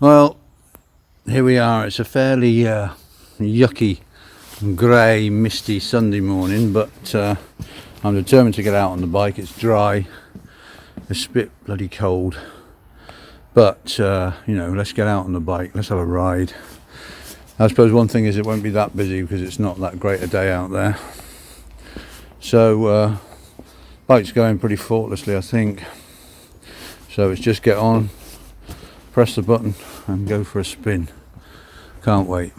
Well, here we are. It's a fairly yucky, grey, misty Sunday morning, but I'm determined to get out on the bike. It's dry, it's a bit bloody cold, but you know, let's get out on the bike, let's have a ride. I suppose one thing is it won't be that busy because it's not that great a day out there. So bike's going pretty faultlessly, I think. So it's just get on, press the button and go for a spin. Can't wait.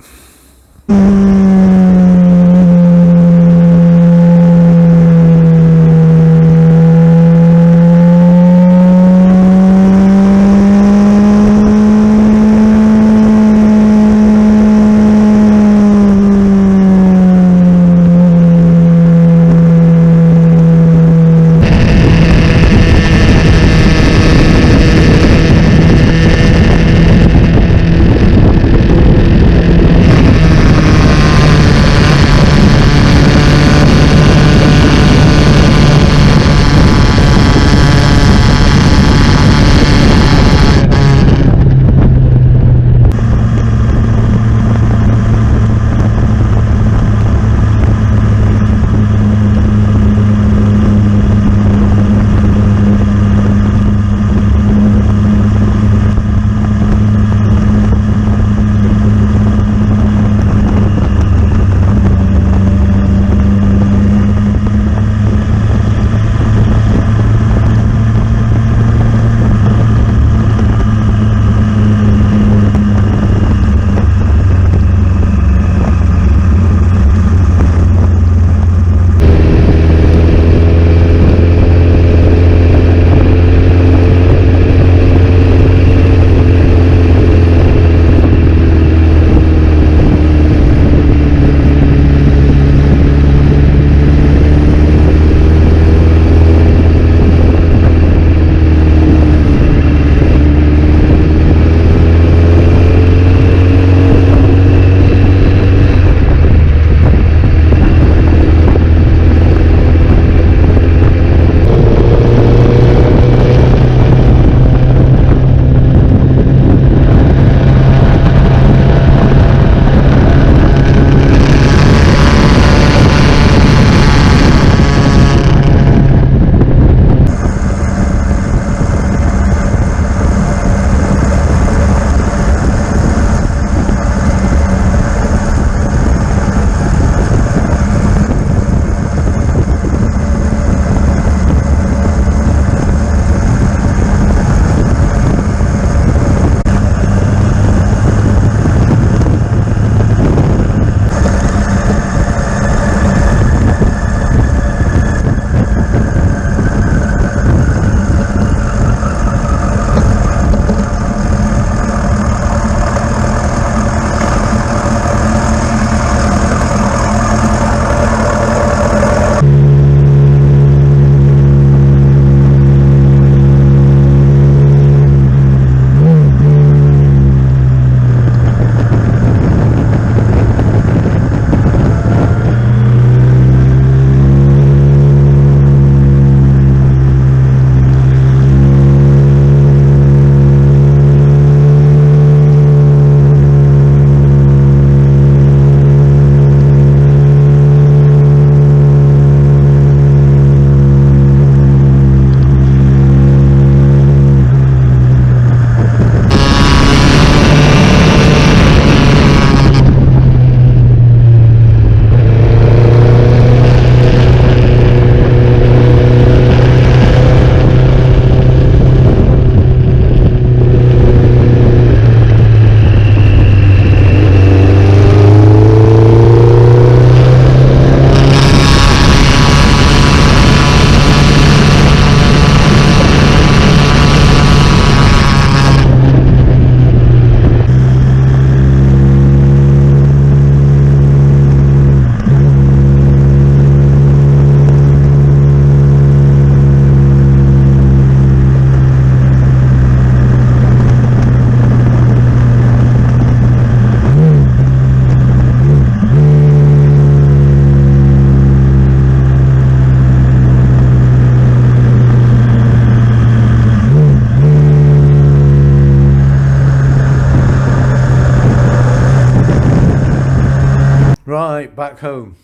Right, back home.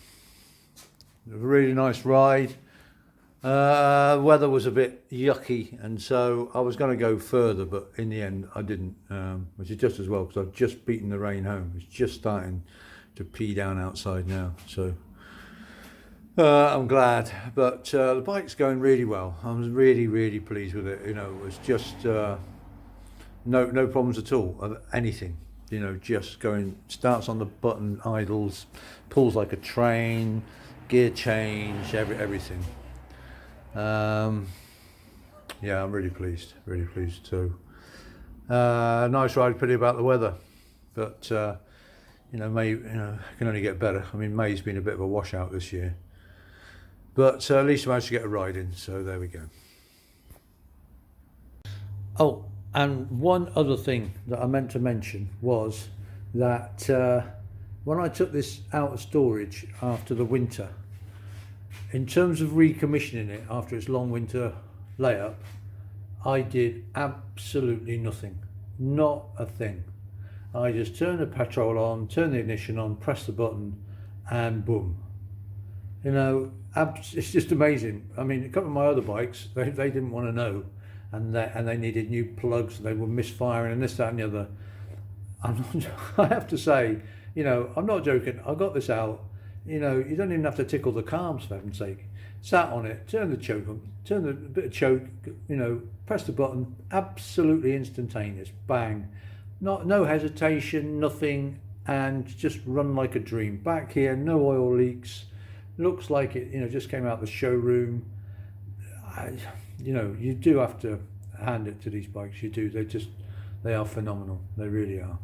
A really nice ride. Weather was a bit yucky, and so I was going to go further, but in the end I didn't, which is just as well, because I've just beaten the rain home. It's just starting to pee down outside now, so I'm glad. But the bike's going really well. I'm really pleased with it. You know, it was just no problems at all of anything. You know, just going, starts on the button, idles, pulls like a train, gear change, everything. Yeah, I'm really pleased too. Nice ride, pity about the weather, but you know, May, can only get better. I mean, May's been a bit of a washout this year, but at least I managed to get a ride in, so there we go. Oh, and one other thing that I meant to mention was that when I took this out of storage after the winter, in terms of recommissioning it after its long winter layup, I did absolutely nothing, not a thing. I just turned the petrol on, turned the ignition on, pressed the button, and boom. You know, it's just amazing. I mean, a couple of my other bikes, they didn't want to know, and they needed new plugs, and they were misfiring, and this, that, and the other. I have to say, you know, I'm not joking. I got this out. You know, you don't even have to tickle the carbs, for heaven's sake. Sat on it, turn the choke on, turn the bit of choke, you know, press the button, absolutely instantaneous, bang. No hesitation, nothing, and just run like a dream. Back here, no oil leaks. Looks like it, you know, just came out the showroom. You know, you do have to hand it to these bikes. You do. They are phenomenal. They really are.